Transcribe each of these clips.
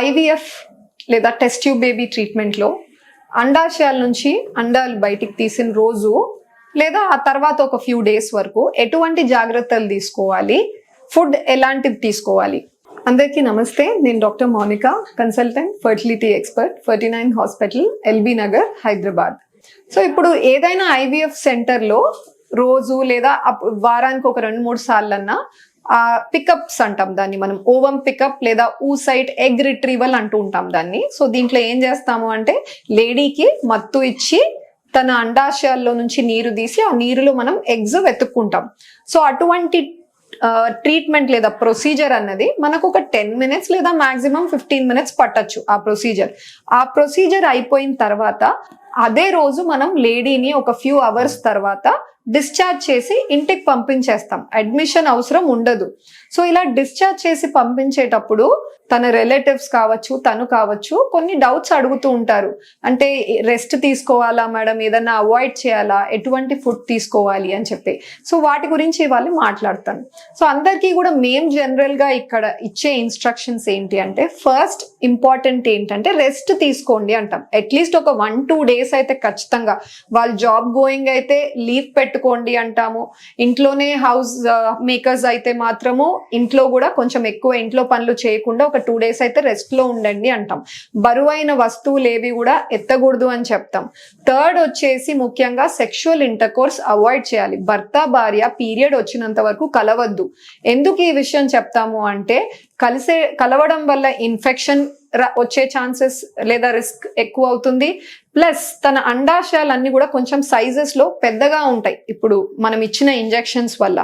IVF లేదా test tube baby ట్రీట్మెంట్లో అండాశయాల నుంచి అండాలు బయటికి తీసిన రోజు లేదా ఆ తర్వాత ఒక ఫ్యూ డేస్ వరకు ఎటువంటి జాగ్రత్తలు తీసుకోవాలి, ఫుడ్ ఎలాంటిది తీసుకోవాలి? అందరికీ నమస్తే. నేను doctor Mounika, consultant, fertility expert, 49 hospital, LB Nagar, Hyderabad. So ఇప్పుడు ఏదైనా ఐవీఎఫ్ సెంటర్లో రోజు లేదా వారానికి ఒక 2-3 సార్లన్నా పికప్స్ అంటాం దాన్ని మనం, ఓవం పికప్ లేదా ఊసైట్ ఎగ్ రిట్రీవల్ అంటూ ఉంటాం దాన్ని. సో దీంట్లో ఏం చేస్తాము అంటే లేడీకి మత్తు ఇచ్చి తన అండాశయాల్లో నుంచి నీరు తీసి ఆ నీరులో మనం ఎగ్స్ వెతుక్కుంటాం. సో అటువంటి ట్రీట్మెంట్ లేదా ప్రొసీజర్ అన్నది మనకు ఒక 10 minutes లేదా మాక్సిమం 15 minutes పట్టచ్చు ఆ ప్రొసీజర్ అయిపోయిన తర్వాత అదే రోజు మనం లేడీని ఒక ఫ్యూ అవర్స్ తర్వాత డిశ్చార్జ్ చేసి ఇంటికి పంపించేస్తాం. అడ్మిషన్ అవసరం ఉండదు. సో ఇలా డిశ్చార్జ్ చేసి పంపించేటప్పుడు తన రిలేటివ్స్ కావచ్చు, తను కావచ్చు, కొన్ని డౌట్స్ అడుగుతూ ఉంటారు. అంటే రెస్ట్ తీసుకోవాలా మేడం, ఏదన్నా అవాయిడ్ చేయాలా, ఎటువంటి ఫుడ్ తీసుకోవాలి అని చెప్పి. సో వాటి గురించి ఇవాళ మాట్లాడతాను. సో అందరికీ కూడా మేము జనరల్గా ఇక్కడ ఇచ్చే ఇన్స్ట్రక్షన్స్ ఏంటి అంటే, ఫస్ట్ ఇంపార్టెంట్ ఏంటంటే రెస్ట్ తీసుకోండి అంటాం. అట్లీస్ట్ ఒక 1-2 days అయితే ఖచ్చితంగా. వాళ్ళు జాబ్ గోయింగ్ అయితే లీవ్ పెట్టుకోండి అంటాము. ఇంట్లోనే హౌస్ మేకర్స్ అయితే మాత్రము ఇంట్లో కూడా కొంచెం ఎక్కువ ఇంట్లో పనులు చేయకుండా ఒక 2 days అయితే రెస్ట్ లో ఉండండి అంటాం. బరువైన వస్తువులు ఏవి కూడా ఎత్తకూడదు అని చెప్తాం. థర్డ్ వచ్చేసి ముఖ్యంగా సెక్షువల్ ఇంటర్కోర్స్ అవాయిడ్ చేయాలి. భర్త భార్య పీరియడ్ వచ్చినంత వరకు కలవద్దు. ఎందుకు ఈ విషయం చెప్తాము అంటే, కలవడం వల్ల ఇన్ఫెక్షన్ వచ్చే ఛాన్సెస్ లేదా రిస్క్ ఎక్కువ అవుతుంది. ప్లస్ తన అండాశయాలన్నీ కూడా కొంచెం సైజెస్ లో పెద్దగా ఉంటాయి. ఇప్పుడు మనం ఇచ్చిన ఇంజెక్షన్స్ వల్ల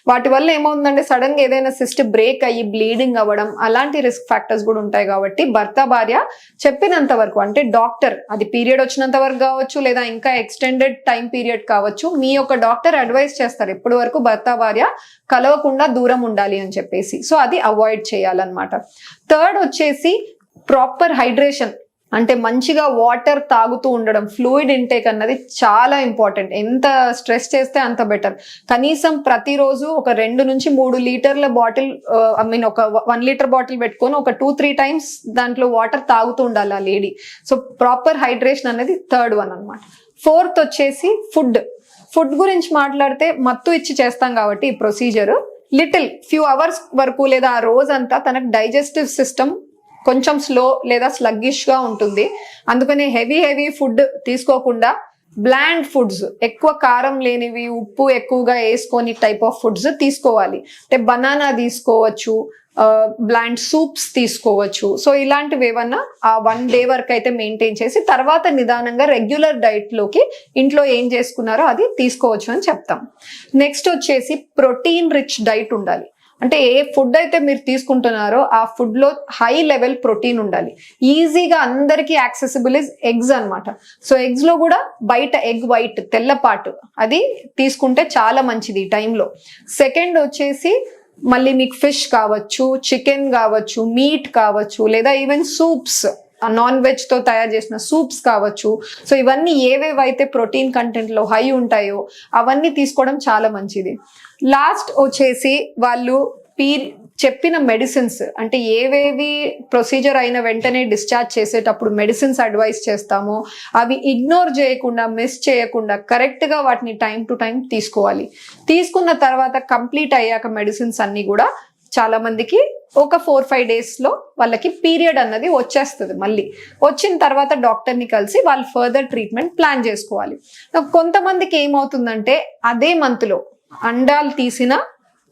వాటి వల్ల ఏమవుతుందంటే సడన్ గా ఏదైనా సిస్ట్ బ్రేక్ అయ్యి బ్లీడింగ్ అవ్వడం, అలాంటి రిస్క్ ఫ్యాక్టర్స్ కూడా ఉంటాయి. కాబట్టి భర్త భార్య చెప్పినంత వరకు, అంటే డాక్టర్, అది పీరియడ్ వచ్చినంత వరకు కావచ్చు లేదా ఇంకా ఎక్స్టెండెడ్ టైం పీరియడ్ కావచ్చు, మీ యొక్క డాక్టర్ అడ్వైస్ చేస్తారు ఎప్పటి వరకు భర్త భార్య కలవకుండా దూరం ఉండాలి అని చెప్పేసి. సో అది అవాయిడ్ చేయాలన్నమాట. థర్డ్ వచ్చేసి ప్రాపర్ హైడ్రేషన్, అంటే మంచిగా వాటర్ తాగుతూ ఉండడం. ఫ్లూయిడ్ ఇంటేక్ అన్నది చాలా ఇంపార్టెంట్. ఎంత స్ట్రెస్ చేస్తే అంత బెటర్. కనీసం ప్రతిరోజు ఒక 2 నుంచి 3 లీటర్ల బాటిల్, ఒక 1 liter బాటిల్ పెట్టుకొని ఒక 2-3 times దాంట్లో వాటర్ తాగుతూ ఉండాలి ఆ లేడీ. సో ప్రాపర్ హైడ్రేషన్ అనేది థర్డ్ వన్ అనమాట. ఫోర్త్ వచ్చేసి ఫుడ్ గురించి మాట్లాడితే, మత్తు ఇచ్చి చేస్తాం కాబట్టి ఈ ప్రొసీజర్ ఫ్యూ అవర్స్ వరకు లేదా ఆ రోజంతా తనకు డైజెస్టివ్ సిస్టమ్ కొంచెం స్లో లేదా స్లగ్గిష్ గా ఉంటుంది. అందుకని హెవీ ఫుడ్ తీసుకోకుండా బ్లాండ్ ఫుడ్స్, ఎక్కువ కారం లేనివి, ఉప్పు ఎక్కువగా వేసుకొని టైప్ ఆఫ్ ఫుడ్స్ తీసుకోవాలి. అంటే బనానా తీసుకోవచ్చు, బ్లాండ్ సూప్స్ తీసుకోవచ్చు. సో ఇలాంటివి ఏమన్నా ఆ 1 day వరకు అయితే మెయింటైన్ చేసి తర్వాత నిదానంగా రెగ్యులర్ డైట్ లోకి ఇంట్లో ఏం చేసుకున్నారో అది తీసుకోవచ్చు అని చెప్తాం. నెక్స్ట్ వచ్చేసి ప్రోటీన్ రిచ్ డైట్ ఉండాలి. అంటే ఏ ఫుడ్ అయితే మీరు తీసుకుంటున్నారో ఆ ఫుడ్ లో హై లెవెల్ ప్రోటీన్ ఉండాలి. ఈజీగా అందరికీ యాక్సెసిబుల్ ఇస్ ఎగ్స్ అనమాట. సో ఎగ్స్ లో కూడా బయట ఎగ్ వైట్, తెల్లపాటు, అది తీసుకుంటే చాలా మంచిది ఈ టైంలో. సెకండ్ వచ్చేసి మళ్ళీ మీకు ఫిష్ కావచ్చు, చికెన్ కావచ్చు, మీట్ కావచ్చు, లేదా ఈవెన్ సూప్స్, నాన్ వెజ్ తో తయారు చేసిన సూప్స్ కావచ్చు. సో ఇవన్నీ ఏవేవైతే ప్రోటీన్ కంటెంట్ లో హై ఉంటాయో అవన్నీ తీసుకోవడం చాలా మంచిది. లాస్ట్ వచ్చేసి వాళ్ళు చెప్పిన మెడిసిన్స్, అంటే ఏవేవి ప్రొసీజర్ అయిన వెంటనే డిశ్చార్జ్ చేసేటప్పుడు మెడిసిన్స్ అడ్వైస్ చేస్తామో అవి ఇగ్నోర్ చేయకుండా, మిస్ చేయకుండా కరెక్ట్ గా వాటిని టైం టు టైం తీసుకోవాలి. తీసుకున్న తర్వాత కంప్లీట్ అయ్యాక మెడిసిన్స్ అన్ని కూడా చాలా మందికి ఒక 4-5 days లో వాళ్ళకి పీరియడ్ అన్నది వచ్చేస్తుంది. మళ్ళీ వచ్చిన తర్వాత డాక్టర్ని కలిసి వాళ్ళు ఫర్దర్ ట్రీట్మెంట్ ప్లాన్ చేసుకోవాలి. కొంతమందికి ఏమవుతుందంటే అదే మంత్లో అండాలు తీసిన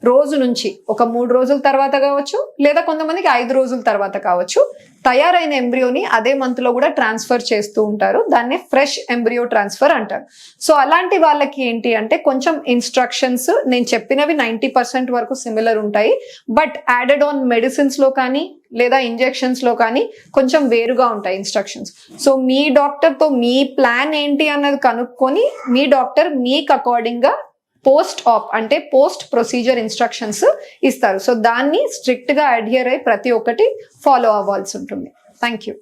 రోజు నుంచి ఒక 3 రోజుల తర్వాత కావచ్చు, లేదా కొంతమందికి 5 రోజుల తర్వాత కావచ్చు, తయారైన ఎంబ్రియోని అదే మంత్ లో కూడా ట్రాన్స్ఫర్ చేస్తూ ఉంటారు. దాన్ని ఫ్రెష్ ఎంబ్రియో ట్రాన్స్ఫర్ అంటారు. సో అలాంటి వాళ్ళకి ఏంటి అంటే కొంచెం ఇన్స్ట్రక్షన్స్ నేను చెప్పినవి 90% వరకు సిమిలర్ ఉంటాయి. బట్ యాడెడ్ ఆన్ మెడిసిన్స్ లో కానీ లేదా ఇంజెక్షన్స్ లో కానీ కొంచెం వేరుగా ఉంటాయి ఇన్స్ట్రక్షన్స్. సో మీ డాక్టర్ తో మీ ప్లాన్ ఏంటి అన్నది కనుక్కొని మీ డాక్టర్ మీకు అకార్డింగ్ గా పోస్ట్ ప్రొసీజర్ ఇన్స్ట్రక్షన్స్ ఇస్తారు. సో దాన్ని స్ట్రిక్ట్ గా అడ్హియర్ అయ్యి ప్రతి ఒక్కటి ఫాలో అవ్వాల్సి ఉంటుంది. Thank you.